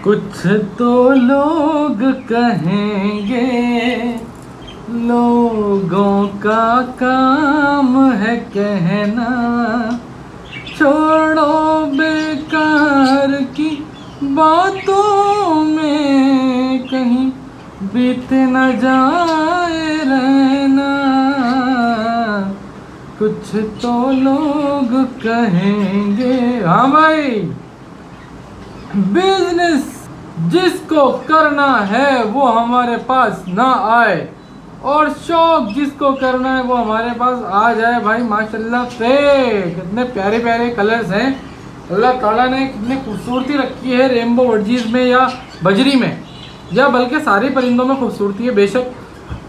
कुछ तो लोग कहेंगे लोगों का काम है कहना, छोड़ो बेकार की बातों में कहीं बीत न जाए रहना। कुछ तो लोग कहेंगे। हाँ भाई, बिजनेस जिसको करना है वो हमारे पास ना आए और शौक जिसको करना है वो हमारे पास आ जाए। भाई माशाल्लाह से कितने प्यारे प्यारे कलर्स हैं, अल्लाह ताला ने कितनी खूबसूरती रखी है रेनबो बर्डजीज में या बजरी में, या बल्कि सारे परिंदों में खूबसूरती है। बेशक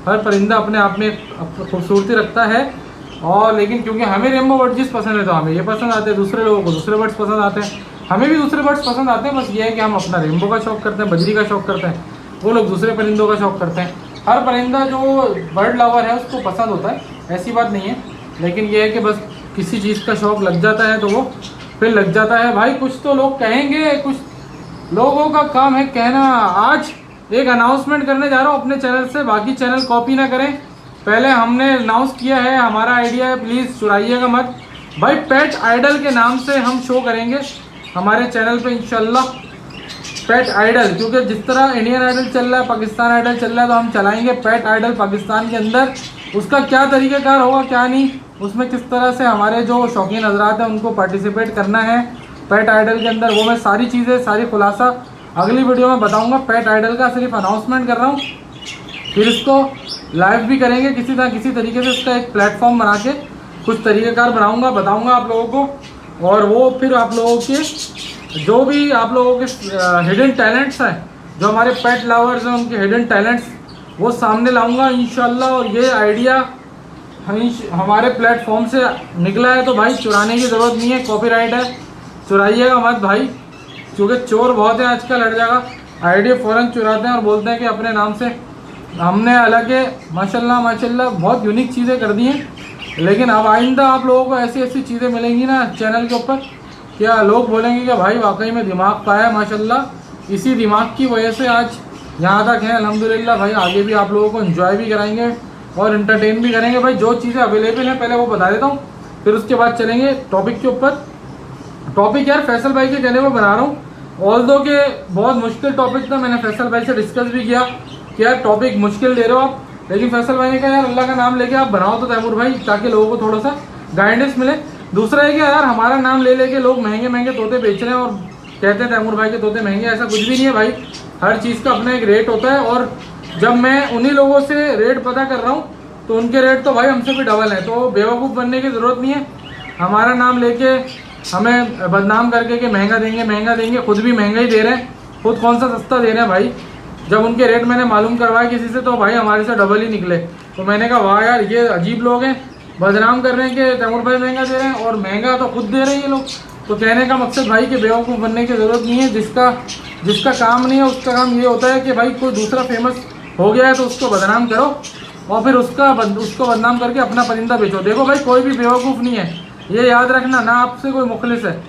हर परिंदा अपने आप में खूबसूरती रखता है, और लेकिन क्योंकि हमें रेनबो बर्डजीज पसंद है तो हमें ये पसंद आते हैं, दूसरे लोगों को दूसरे बर्ड्स पसंद आते हैं, हमें भी दूसरे बर्ड्स पसंद आते हैं। बस ये है कि हम अपना रेनबो का शौक करते हैं, बजरी का शौक करते हैं, वो लोग दूसरे परिंदों का शौक करते हैं। हर परिंदा जो बर्ड लवर है उसको पसंद होता है, ऐसी बात नहीं है, लेकिन ये है कि बस किसी चीज़ का शौक लग जाता है तो वो फिर लग जाता है। भाई कुछ तो लोग कहेंगे, कुछ लोगों का काम है कहना। आज एक अनाउंसमेंट करने जा रहा हूँ अपने चैनल से, बाकी चैनल कॉपी ना करें। पहले हमने अनाउंस किया है, हमारा आइडिया है, प्लीज़ चुराइएगा मत। भाई पेट आइडल के नाम से हम शो करेंगे हमारे चैनल पे इंशाल्लाह, पेट आइडल। क्योंकि जिस तरह इंडियन आइडल चल रहा है, पाकिस्तान आइडल चल रहा है, तो हम चलाएंगे पेट आइडल पाकिस्तान के अंदर। उसका क्या तरीक़ाकार होगा क्या नहीं, उसमें किस तरह से हमारे जो शौकीन हजरात हैं उनको पार्टिसिपेट करना है पेट आइडल के अंदर, वो मैं सारी चीज़ें सारी खुलासा अगली वीडियो में बताऊँगा। पेट आइडल का सिर्फ अनाउंसमेंट कर रहा हूँ, फिर इसको लाइव भी करेंगे किसी तरीके से। इसका एक प्लेटफॉर्म बना के कुछ तरीक़ेकार बनाऊँगा, बताऊँगा आप लोगों को, और वो फिर आप लोगों के जो भी आप लोगों के हिडन टैलेंट्स हैं, जो हमारे पेट लवर्स हैं उनके हिडन टैलेंट्स वो सामने लाऊंगा इंशाल्लाह। और ये आइडिया हमारे प्लेटफॉर्म से निकला है तो भाई चुराने की ज़रूरत नहीं है, कॉपीराइट है, चुराइएगा मत भाई, क्योंकि चोर बहुत हैं आजकल हर जगह। आइडिया फ़ौरन चुराते हैं और बोलते हैं कि अपने नाम से हमने, हालांकि माशाल्लाह माशाल्लाह बहुत यूनिक चीज़ें कर दी हैं। लेकिन अब आइंदा आप लोगों को ऐसी ऐसी चीज़ें मिलेंगी ना चैनल के ऊपर, क्या लोग बोलेंगे कि भाई वाकई में दिमाग पाया माशाल्लाह। इसी दिमाग की वजह से आज यहाँ तक है अल्हम्दुलिल्लाह। भाई आगे भी आप लोगों को एंजॉय भी कराएंगे और एंटरटेन भी करेंगे। भाई जो चीज़ें अवेलेबल हैं पहले वो बता देता हूँ, फिर उसके बाद चलेंगे टॉपिक के ऊपर। टॉपिक यार फैसल भाई के कहने पर बना रहा हूँ, ऑल्दो के बहुत मुश्किल टॉपिक था। मैंने फैसल भाई से डिस्कस भी किया कि यार टॉपिक मुश्किल दे रहे हो आप, लेकिन फैसल भाई ने कहा यार अल्लाह का नाम लेके आप बनाओ तो तैमूर भाई, ताकि लोगों को थोड़ा सा गाइडेंस मिले। दूसरा है कि यार हमारा नाम ले लेके लोग महंगे महंगे तोते बेच रहे हैं और कहते हैं तैमूर भाई के तोते महंगे, ऐसा कुछ भी नहीं है भाई। हर चीज़ का अपना एक रेट होता है, और जब मैं उन्हीं लोगों से रेट पता कर रहा हूँ तो उनके रेट तो भाई हमसे भी डबल है। तो बेवकूफ़ बनने की ज़रूरत नहीं है, हमारा नाम लेके हमें बदनाम करके कि महंगा देंगे, खुद भी महंगा ही दे रहे हैं, खुद कौन सा सस्ता दे रहे हैं भाई। जब उनके रेट मैंने मालूम करवाया किसी से तो भाई हमारे से डबल ही निकले। तो मैंने कहा वाह यार ये अजीब लोग हैं, बदनाम कर रहे हैं कि तैमूर भाई महंगा दे रहे हैं और महंगा तो खुद दे रहे हैं ये लोग। तो कहने का मकसद भाई कि बेवकूफ़ बनने की ज़रूरत नहीं है। जिसका काम नहीं है उसका काम ये होता है कि भाई कोई दूसरा फेमस हो गया है तो उसको बदनाम करो और फिर उसको बदनाम करके अपना परिंदा बेचो। देखो भाई कोई भी बेवकूफ़ नहीं है, ये याद रखना, ना आपसे कोई मुखलिस है।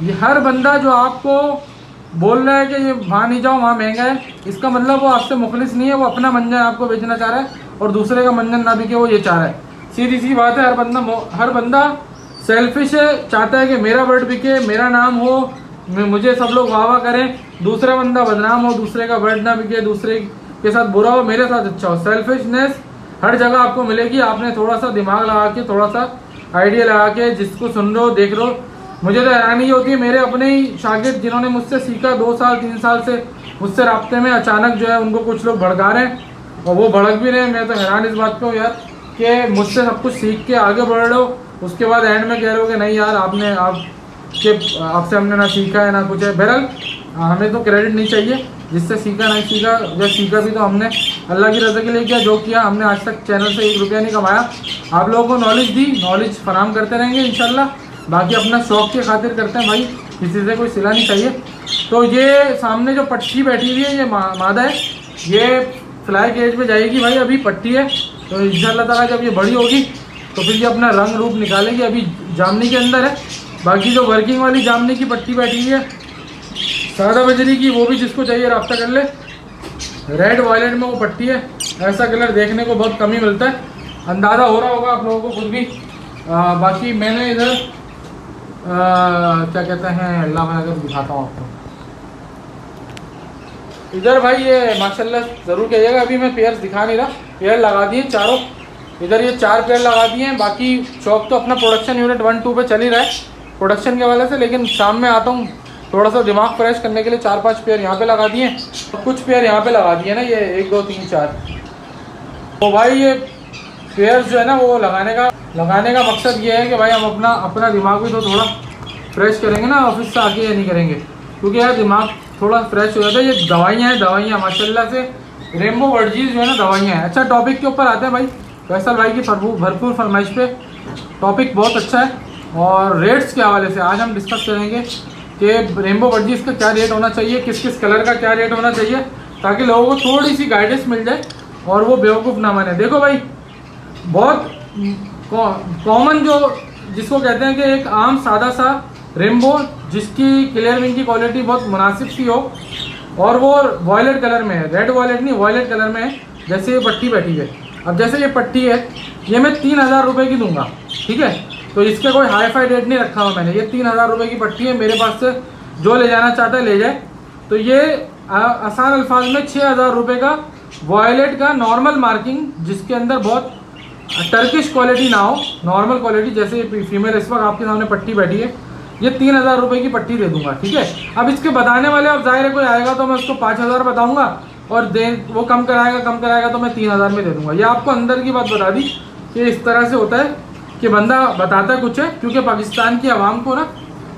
ये हर बंदा जो आपको बोल रहा है कि ये वहाँ नहीं जाओ वहाँ महंगा है, इसका मतलब वो आपसे मुखलिस नहीं है, वो अपना मंजन आपको बेचना चाह रहा है और दूसरे का मंजन ना बिके वो ये चाह रहा है। सीधी सी बात है, हर बंदा सेल्फिश है, चाहता है कि मेरा बर्ड बिके, मेरा नाम हो, मुझे सब लोग वाह वाह करें, दूसरा बंदा बदनाम हो, दूसरे का बर्ड ना बिके, दूसरे के साथ बुरा हो, मेरे साथ अच्छा हो। सेल्फिशनेस हर जगह आपको मिलेगी। आपने थोड़ा सा दिमाग लगा के, थोड़ा सा आइडिया लगा के जिसको सुन रहे हो देख रहे हो। मुझे तो हैरानी होती है, मेरे अपने ही शागिर्द जिन्होंने मुझसे सीखा 2 साल 3 साल से मुझसे राब्ते में, अचानक जो है उनको कुछ लोग भड़का रहे हैं और वो भड़क भी रहे हैं। मैं तो हैरान इस बात पे हूँ यार कि मुझसे सब कुछ सीख के आगे बढ़ रहे हो, उसके बाद एंड में कह रहे हो कि नहीं यार आपसे हमने ना सीखा है ना कुछ है। बहरहाल हमें तो क्रेडिट नहीं चाहिए, जिससे सीखा नहीं सीखा, जब सीखा भी तो हमने अल्लाह की रज़ा के लिए किया। जो किया हमने आज तक चैनल से 1 रुपया नहीं कमाया, आप लोगों को नॉलेज दी, नॉलेज फराम करते रहेंगे इंशाल्लाह। बाकी अपना शौक़ की खातिर करते हैं भाई, किसी से कोई सिला नहीं चाहिए। तो ये सामने जो पट्टी बैठी हुई है ये मादा है, ये फ्लाई केज में जाएगी भाई, अभी पट्टी है तो इंशाल्लाह ताला जब ये बड़ी होगी तो फिर ये अपना रंग रूप निकालेगी। अभी जामनी के अंदर है, बाकी जो वर्किंग वाली जामनी की पट्टी बैठी हुई है सादा बजरी की, वो भी जिसको चाहिए रब्ता कर ले। रेड वॉयलेट में वो पट्टी है, ऐसा कलर देखने को बहुत कम ही मिलता है, अंदाज़ा हो रहा होगा आप लोगों को खुद भी। बाकी मैंने इधर क्या कहते हैं, अल्लाह मैं अगर दिखाता हूँ आपको इधर भाई, ये माशाल्लाह ज़रूर कहिएगा। अभी मैं पेयर्स दिखा नहीं रहा, पेयर लगा दिए चारों, इधर ये 4 पेयर लगा दिए हैं। बाकी शॉप तो अपना प्रोडक्शन यूनिट 1-2 पे चल ही रहा है प्रोडक्शन के वाले से, लेकिन शाम में आता हूँ थोड़ा सा दिमाग फ्रेश करने के लिए 4-5 पेयर यहाँ पे लगा दिए, कुछ पेयर यहाँ पे लगा दिए ना, ये 1 2 3 4। तो भाई ये पेयर्स जो है ना, वो लगाने का मकसद ये है कि भाई हम अपना दिमाग भी तो थोड़ा फ्रेश करेंगे ना, ऑफिस से आके ये नहीं करेंगे, क्योंकि यार दिमाग थोड़ा फ्रेश हो जाता है। ये दवाइयाँ माशाल्लाह से रेम्बो वर्जीज जो है ना, दवाइयाँ हैं। अच्छा टॉपिक के ऊपर आते हैं भाई, फैसल भाई की भरपूर फरमाइश पे टॉपिक बहुत अच्छा है। और रेट्स के हवाले से आज हम डिस्कस करेंगे कि रेम्बो वर्जीज का क्या रेट होना चाहिए, किस किस कलर का क्या रेट होना चाहिए, ताकि लोगों को थोड़ी सी गाइडेंस मिल जाए और वो बेवकूफ़ ना बने। देखो भाई, बहुत कॉमन जो जिसको कहते हैं कि एक आम सादा सा रेम्बो जिसकी क्लियर विंग की क्वालिटी बहुत मुनासिब सी हो, और वो वॉयलेट कलर में है, रेड वॉयलेट नहीं वॉयलेट कलर में है, जैसे ये पट्टी बैठी है। अब जैसे ये पट्टी है, ये मैं 3000 रुपये की दूंगा, ठीक है। तो इसका कोई हाई फाई रेट नहीं रखा हुआ मैंने, ये 3000 रुपये की पट्टी है, मेरे पास से जो ले जाना चाहता है ले जाए। तो ये आसान अल्फाज में 6000 रुपये का वॉयलेट का नॉर्मल मार्किंग, जिसके अंदर बहुत टर्किश क्वालिटी ना हो, नॉर्मल क्वालिटी, जैसे फीमेल इस वक्त आपके सामने पट्टी बैठी है, ये 3000 रुपये की पट्टी दे दूंगा, ठीक है। अब इसके बताने वाले, अब जाहिर है कोई आएगा तो मैं उसको 5000 बताऊंगा, और वो कम कराएगा तो मैं 3000 में दे दूंगा। ये आपको अंदर की बात बता दी कि इस तरह से होता है कि बंदा बताता कुछ है, क्योंकि पाकिस्तान की आवाम को ना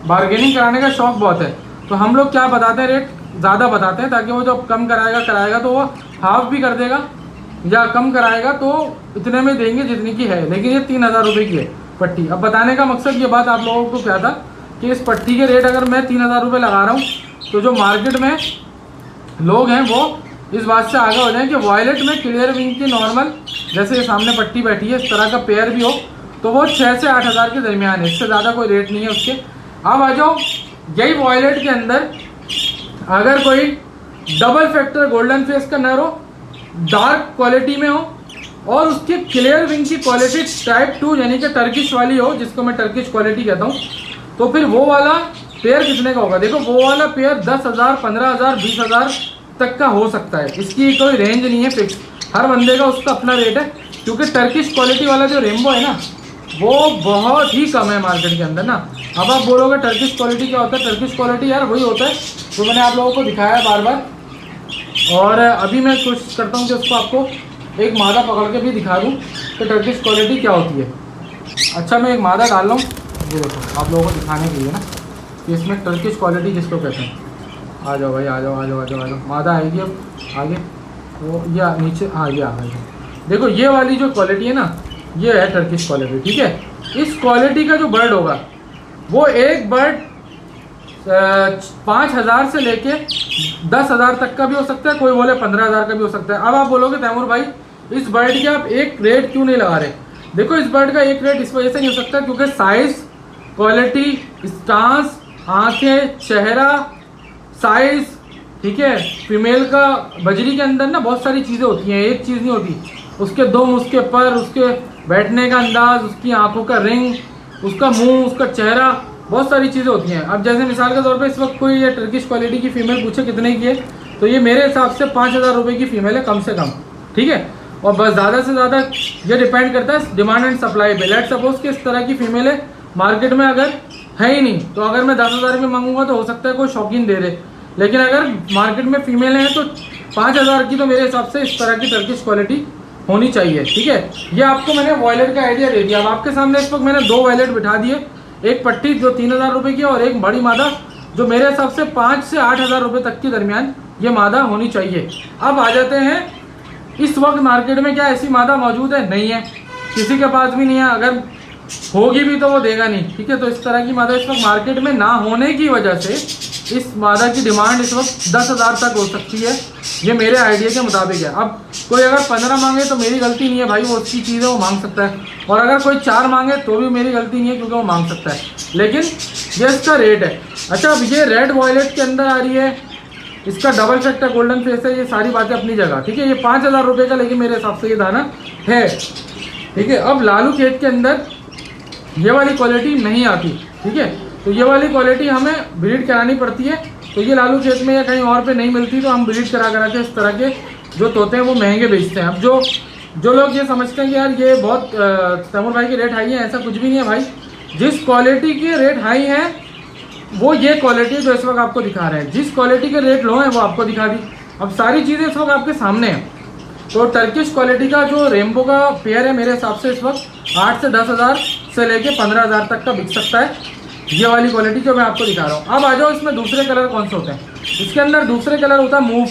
बार्गेनिंग कराने का शौक़ बहुत है। तो हम लोग क्या बताते हैं, रेट ज़्यादा बताते हैं, ताकि वो जब कम कराएगा तो वो हाफ भी कर देगा, या कम कराएगा तो इतने में देंगे जितनी की है। लेकिन ये 3000 रुपये की है पट्टी। अब बताने का मकसद ये बात आप लोगों को क्या था कि इस पट्टी के रेट अगर मैं 3000 रुपये लगा रहा हूँ, तो जो मार्केट में लोग हैं वो इस बात से आगे हो जाएं कि वॉयलेट में क्लियर विंग की नॉर्मल, जैसे ये सामने पट्टी बैठी है, इस तरह का पेयर भी हो, तो वो 6 से 8000 के दरमियान है, इससे ज़्यादा कोई रेट नहीं है उसके। अब आ जाओ, यही वॉयलेट के अंदर अगर कोई डबल फैक्टर गोल्डन फेस का नर हो, डार्क क्वालिटी में हो, और उसकी क्लियर विंग की क्वालिटी टाइप 2 यानी कि टर्किश वाली हो, जिसको मैं टर्किश क्वालिटी कहता हूँ, तो फिर वो वाला पेयर कितने का होगा। देखो वो वाला पेयर 10,000, 15,000, 20,000 तक का हो सकता है, इसकी कोई रेंज नहीं है फिक्स, हर बंदे का उसका अपना रेट है। क्योंकि टर्किश क्वालिटी वाला जो रेम्बो है ना, वो बहुत ही कम है मार्केट के अंदर ना। अब आप बोलोगे टर्किश क्वालिटी क्या होता है, टर्किश क्वालिटी यार वही होता है जो मैंने आप लोगों को दिखाया है बार बार। और अभी मैं कोशिश करता हूँ कि उसको आपको एक मादा पकड़ के भी दिखा दूँ कि टर्किश क्वालिटी क्या होती है। अच्छा मैं एक मादा डाल रहा हूँ, ये देखो आप लोगों को दिखाने के लिए ना कि इसमें टर्किश क्वालिटी किसको कहते हैं। आ जाओ भाई, आ जाओ। मादा आएगी अब आगे, तो ये नीचे, हाँ ये आ गई। देखो ये वाली जो क्वालिटी है ना, ये है टर्किश क्वालिटी, ठीक है। इस क्वालिटी का जो बर्ड होगा, वो एक बर्ड 5000 से लेके 10,000 तक का भी हो सकता है, कोई बोले 15,000 का भी हो सकता है। अब आप बोलोगे तैमूर भाई इस बर्ड के आप एक रेट क्यों नहीं लगा रहे। देखो इस बर्ड का एक रेट इस वजह से नहीं हो सकता क्योंकि साइज, क्वालिटी, स्टांस, आंखें, चेहरा, साइज, ठीक है। फीमेल का बजरी के अंदर ना बहुत सारी चीज़ें होती हैं, एक चीज़ नहीं होती। उसके दुम, उसके पर, उसके बैठने का अंदाज, उसकी आंखों का रिंग, उसका मुंह, उसका चेहरा, बहुत सारी चीज़ें होती हैं। अब जैसे मिसाल के तौर पे इस वक्त कोई ये टर्किश क्वालिटी की फ़ीमेल पूछे कितने की है, तो ये मेरे हिसाब से 5000 रुपये की फ़ीमेल है कम से कम, ठीक है। और बस ज़्यादा से ज़्यादा ये डिपेंड करता है डिमांड एंड सप्लाई पे। लेट सपोज कि इस तरह की फ़ीमेल है मार्केट में अगर है ही नहीं, तो अगर मैं 10,000 में मांगूंगा तो हो सकता है कोई शौकीन दे दे। लेकिन अगर मार्केट में फ़ीमेल है तो 5000 की तो मेरे हिसाब से इस तरह की टर्किश क्वालिटी होनी चाहिए, ठीक है। ये आपको मैंने वॉयलेट का आइडिया दे दिया। अब आपके सामने इस वक्त मैंने 2 वॉयलेट बिठा दिए, एक पट्टी जो 3000 रुपये की और एक बड़ी मादा जो मेरे हिसाब से 5 से 8000 रुपये तक के दरमियान ये मादा होनी चाहिए। अब आ जाते हैं इस वक्त मार्केट में क्या ऐसी मादा मौजूद है, नहीं है, किसी के पास भी नहीं है, अगर होगी भी तो वो देगा नहीं, ठीक है। तो इस तरह की मादा इस वक्त मार्केट में ना होने की वजह से इस मादा की डिमांड इस वक्त 10,000 तक हो सकती है, ये मेरे आइडिया के मुताबिक है। अब कोई अगर 15 मांगे तो मेरी गलती नहीं है भाई, वो उसकी चीज़ है, वो मांग सकता है। और अगर कोई 4 मांगे तो भी मेरी गलती नहीं है क्योंकि वो मांग सकता है। लेकिन ये इसका रेट है। अच्छा, अब ये रेड वॉयलेट के अंदर आ रही है, इसका डबल फैक्टर गोल्डन फेस है, ये सारी बातें अपनी जगह, ठीक है। ये 5,000 रुपये का लेकिन मेरे हिसाब से ये दाना है, ठीक है। अब लालू खेत के अंदर ये वाली क्वालिटी नहीं आती, ठीक है। तो ये वाली क्वालिटी हमें ब्रीड करानी पड़ती है। तो ये लालू खेत में या कहीं और पे नहीं मिलती, तो हम ब्रीड करा के इस तरह के जो तोते हैं वो महंगे बेचते हैं। अब जो लोग ये समझते हैं कि यार ये बहुत तैमूर भाई के रेट हाई है, ऐसा कुछ भी नहीं है भाई। जिस क्वालिटी के रेट हाई हैं वो ये क्वालिटी जो इस वक्त आपको दिखा रहे हैं, जिस क्वालिटी के रेट लो हैं वो आपको दिखा दी। अब सारी चीज़ें इस वक्त आपके सामने हैं। तो टर्किश क्वालिटी का जो रेनबो का पेयर है मेरे हिसाब से इस वक्त 8 से 10,000 से लेके 15,000 तक का बिक सकता है, ये वाली क्वालिटी जो मैं आपको दिखा रहा हूँ। अब आ जाओ इसमें दूसरे कलर कौन से होते हैं। इसके अंदर दूसरे कलर होता है मूव।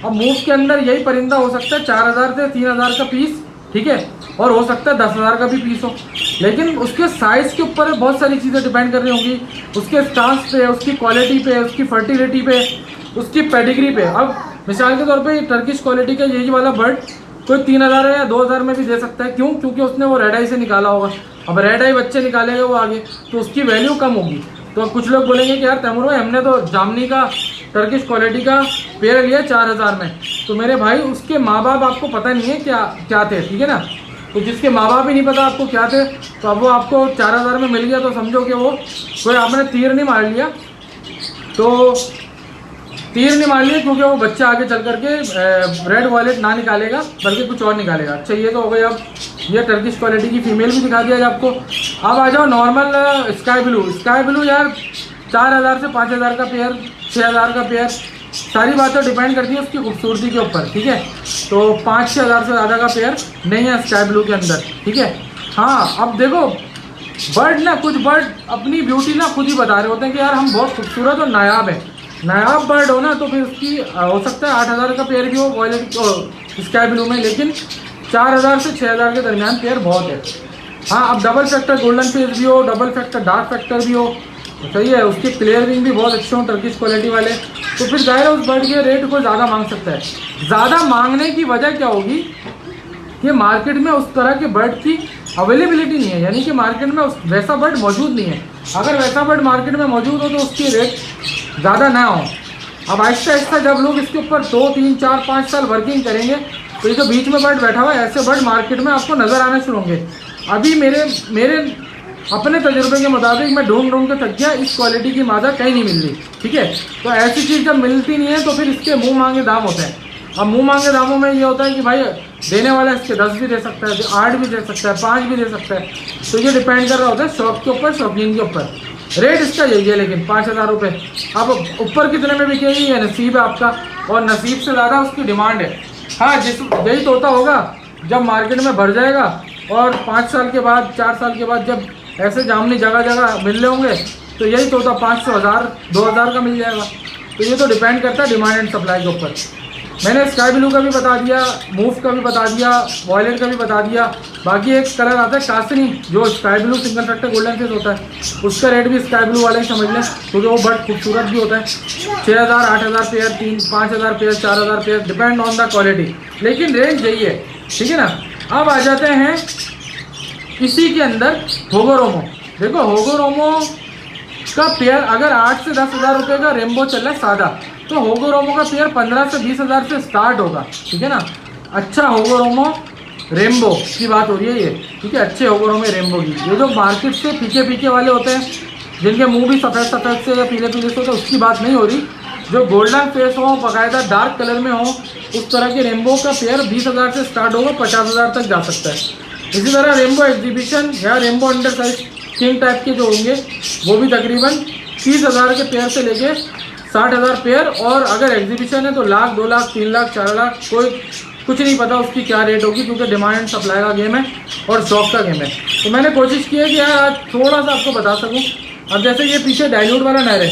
अब मूव के अंदर यही परिंदा हो सकता है 4,000 से 3,000 का पीस, ठीक है, और हो सकता है 10,000 का भी पीस हो। लेकिन उसके साइज़ के ऊपर बहुत सारी चीज़ें डिपेंड कर रही होंगी, उसके स्टांस पे, उसकी क्वालिटी पे, उसकी फर्टिलिटी पे, उसकी पेडिग्री पे। अब मिसाल के तौर पे टर्किश क्वालिटी का यही वाला बर्ड कोई 3,000 या 2,000 में भी दे सकता है। क्यों? क्योंकि उसने वो रेड आई से निकाला होगा। अब रेड आई बच्चे निकालेगा वो आगे, तो उसकी वैल्यू कम होगी। तो कुछ लोग बोलेंगे कि यार तैमूर भाई हमने तो जामनी का टर्किश क्वालिटी का पेयर लिया 4,000 में, तो मेरे भाई उसके माँ बाप आपको पता नहीं है क्या थे, ठीक है ना। तो जिसके माँ बाप ही नहीं पता आपको क्या थे, तो अब वो आपको 4,000 में मिल गया, तो समझो कि वो कोई आपने तीर नहीं मार लिया, तो तीर नहीं मार लिया क्योंकि वो बच्चा आगे चल करके रेड वॉयलेट ना निकालेगा बल्कि कुछ और निकालेगा। अच्छा, ये तो हो गई। अब ये टर्किश क्वालिटी की फीमेल भी दिखा दिया आपको। अब आ जाओ normal sky blue. Sky blue यार 4,000 से 5,000 का पेयर, 6,000 का पेयर, सारी बातें डिपेंड करती है उसकी खूबसूरती के ऊपर, ठीक है। तो 5-6 हज़ार से ज़्यादा का पेयर नहीं है स्काई ब्लू के अंदर, ठीक है। हाँ, अब देखो बर्ड ना, कुछ बर्ड अपनी ब्यूटी ना खुद ही बता रहे होते हैं कि यार हम बहुत खूबसूरत और नायाब हैं। नायाब बर्ड हो ना तो फिर उसकी हो सकता है 8,000 का पेयर भी हो वॉयलेट स्काई ब्लू में, लेकिन 4,000 से 6,000 के दरमियान पेयर बहुत है। हाँ, अब डबल फैक्टर गोल्डन फेस भी हो, डबल फैक्टर डार्क फैक्टर भी हो, सही है, उसके क्लियर विंग भी बहुत अच्छे हों टर्किश क्वालिटी वाले, तो फिर जाहिर है उस बर्ड के रेट को ज़्यादा मांग सकता है। ज़्यादा मांगने की वजह क्या होगी कि मार्केट में उस तरह के बर्ड की अवेलेबिलिटी नहीं है, यानी कि मार्केट में वैसा बर्ड मौजूद नहीं है। अगर वैसा बर्ड मार्केट में मौजूद हो तो उसकी रेट ज़्यादा ना हो। अब आहिस्ता आहिस्ता जब लोग इसके ऊपर 2, 3, 4, 5 साल वर्किंग करेंगे तो ये जो बीच में बर्ड बैठा हुआ है, ऐसे बर्ड मार्केट में आपको नज़र आने शुरू होंगे। अभी मेरे अपने तजुर्बे के मुताबिक मैं ढूंढ के थक गया, इस क्वालिटी की मादा कहीं नहीं मिल रही, ठीक है। तो ऐसी चीज़ जब मिलती नहीं है तो फिर इसके मुंह मांगे दाम होते हैं। अब मुंह मांगे दामों में ये होता है कि भाई देने वाला इसके 10 भी दे सकता है, 8 भी दे सकता है, 5 भी दे सकता है। तो ये डिपेंड कर रहा होता है शौक के ऊपर, शौकीन के ऊपर। रेट इसका यही है, लेकिन 5,000 रुपये। अब ऊपर कितने में बिकेगी ये नसीब है आपका, और नसीब से ज़्यादा उसकी डिमांड है। हाँ, यही तोता होगा जब मार्केट में भर जाएगा और 5 साल के बाद, 4 साल के बाद जब ऐसे जामनी जगह जगह मिल रहे होंगे तो यही तोता 500, 1,000, 2,000 का मिल जाएगा। तो ये तो डिपेंड करता है डिमांड एंड सप्लाई के ऊपर। मैंने स्काई ब्लू का भी बता दिया, मूव का भी बता दिया, वॉयलेट का भी बता दिया। बाकी एक कलर आता है कासनी, जो sky blue single factor golden face होता है, उसका रेट भी स्काई ब्लू वाले ही समझ लें, क्योंकि वो बर्ड खूबसूरत भी होता है। 6,000, 8,000 pair, 5,000 pair, 4,000 pair, depend on the quality, लेकिन रेंज यही है, ठीक है ना। अब आ जाते हैं इसी के अंदर होगोरोमो। देखो होगोरोमो का पेयर अगर 8 से 10,000 रुपये का रेनबो चल रहा है सादा, तो होगोरोमो का पेयर 15 से 20,000 से स्टार्ट होगा, ठीक है ना। अच्छा होगोरोमो रेनबो की बात हो रही है ये, ठीक है, अच्छे होगोरोमो रेनबो की। ये जो मार्केट से फीके वाले होते हैं जिनके मुंह भी सफ़ेद से या पीले से होते हैं, उसकी बात नहीं हो रही। जो गोल्डन फेस हो, बाकायदा डार्क कलर में हो, उस तरह के रेनबो का पेयर 20,000 से स्टार्ट होगा, 50,000 तक जा सकता है। इसी तरह रेनबो एग्जीबिशन या rainbow under size king type के जो होंगे वो भी तकरीबन 30,000 के पेयर से लेके 60,000 पेयर, और अगर एग्जीबिशन है तो लाख, 2 लाख, 3 लाख, 4 लाख, कोई कुछ नहीं पता उसकी क्या रेट होगी, क्योंकि डिमांड एंड सप्लाई का गेम है और शौक का गेम है। तो मैंने कोशिश की है कि यार आज थोड़ा सा आपको बता सकूँ। अब जैसे ये पीछे डाइल्यूट वाला नर है,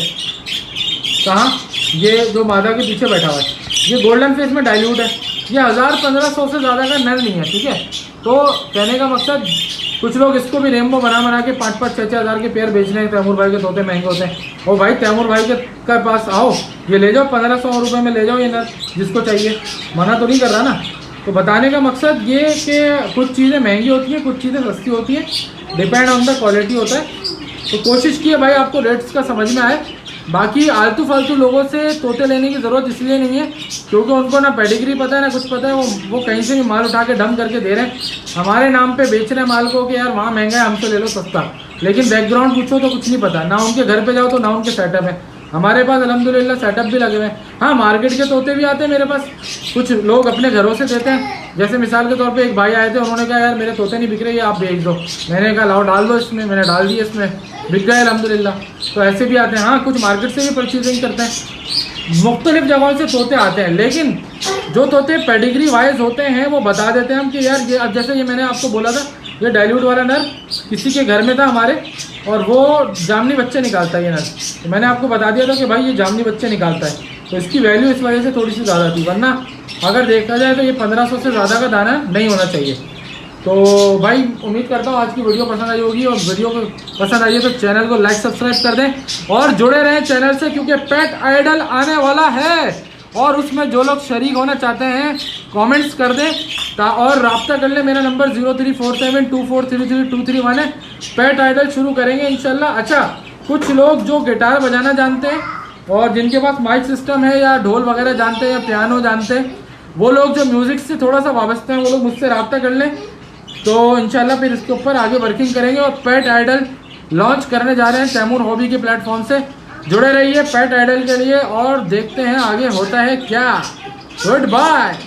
कहाँ ये जो मादा के पीछे बैठा हुआ है, ये गोल्डन फेस में डाइल्यूट है, ये 1,000-1,500 से ज़्यादा का नर नहीं है, ठीक है। तो कहने का मकसद, कुछ लोग इसको भी रेनबो बना के 5-5, 6-6 हज़ार के पेयर बेच रहे हैं। तैमूर भाई के तोते महंगे होते हैं, और भाई तैमूर भाई के पास आओ, ये ले जाओ, 1,500 रुपये में ले जाओ ये नर, जिसको चाहिए, मना तो नहीं कर रहा ना। तो बताने का मकसद ये कि कुछ चीज़ें महंगी होती हैं, कुछ चीज़ें सस्ती होती हैं, डिपेंड ऑन द क्वालिटी होता है। तो कोशिश की है भाई आपको रेट्स का समझ में आए। बाकी आलतू फालतू लोगों से तोते लेने की ज़रूरत इसलिए नहीं है क्योंकि उनको ना पेडिग्री पता है ना कुछ पता है, वो कहीं से भी माल उठा के डम करके दे रहे हैं, हमारे नाम पे बेच रहे हैं माल को कि यार वहाँ महंगा है हमसे ले लो सस्ता। लेकिन बैकग्राउंड पूछो तो कुछ नहीं पता, ना उनके घर पे जाओ तो ना उनके सेटअप है। हमारे पास अल्हम्दुलिल्लाह सेटअप भी लगे हुए हैं। हाँ मार्केट के तोते भी आते हैं मेरे पास, कुछ लोग अपने घरों से देते हैं। जैसे मिसाल के तौर पे एक भाई आए थे, उन्होंने कहा यार मेरे तोते नहीं बिक रहे, आप बेच दो। मैंने कहा लाओ डाल दो इसमें, मैंने डाल दिए इसमें, बिक गए अल्हम्दुलिल्लाह। तो ऐसे भी आते हैं। हाँ कुछ मार्केट से भी परचेजिंग करते हैं, मुख्तलिफ जगहों से तोते आते हैं। लेकिन जो तोते पेडिग्री वाइज होते हैं वो बता देते हैं हम कि यार ये, अब जैसे ये मैंने आपको बोला था ये डाइल्यूट वाला नर किसी के घर में था हमारे, और वो जामनी बच्चे निकालता है ये नर। तो मैंने आपको बता दिया था कि भाई ये जामनी बच्चे निकालता है, तो इसकी वैल्यू इस वजह से थोड़ी सी ज़्यादा थी, वरना अगर देखा जाए तो ये 1500 से ज़्यादा का दाना नहीं होना चाहिए। तो भाई उम्मीद करता हूँ आज की वीडियो पसंद आई होगी, और वीडियो को पसंद आई है तो चैनल को लाइक सब्सक्राइब कर दें और जुड़े रहें चैनल से, क्योंकि पेट आइडल आने वाला है और उसमें जो लोग शरीक होना चाहते हैं कमेंट्स कर दें और रब्ता कर ले। मेरा नंबर 034724332331 है। पेट आइडल शुरू करेंगे इंशाल्लाह। अच्छा कुछ लोग जो गिटार बजाना जानते हैं और जिनके पास माइक सिस्टम है या ढोल वगैरह जानते हैं या पियानो जानते हैं, वो लोग जो म्यूज़िक से थोड़ा सा वाबस्ते हैं वो लोग मुझसे रब्ता कर लें, तो इंशाल्लाह फिर इसके ऊपर आगे वर्किंग करेंगे। और पेट आइडल लॉन्च करने जा रहे हैं तैमूर हॉबी के प्लेटफॉर्म से। जुड़े रहिए पेट आइडल के लिए और देखते हैं आगे होता है क्या। Good bye.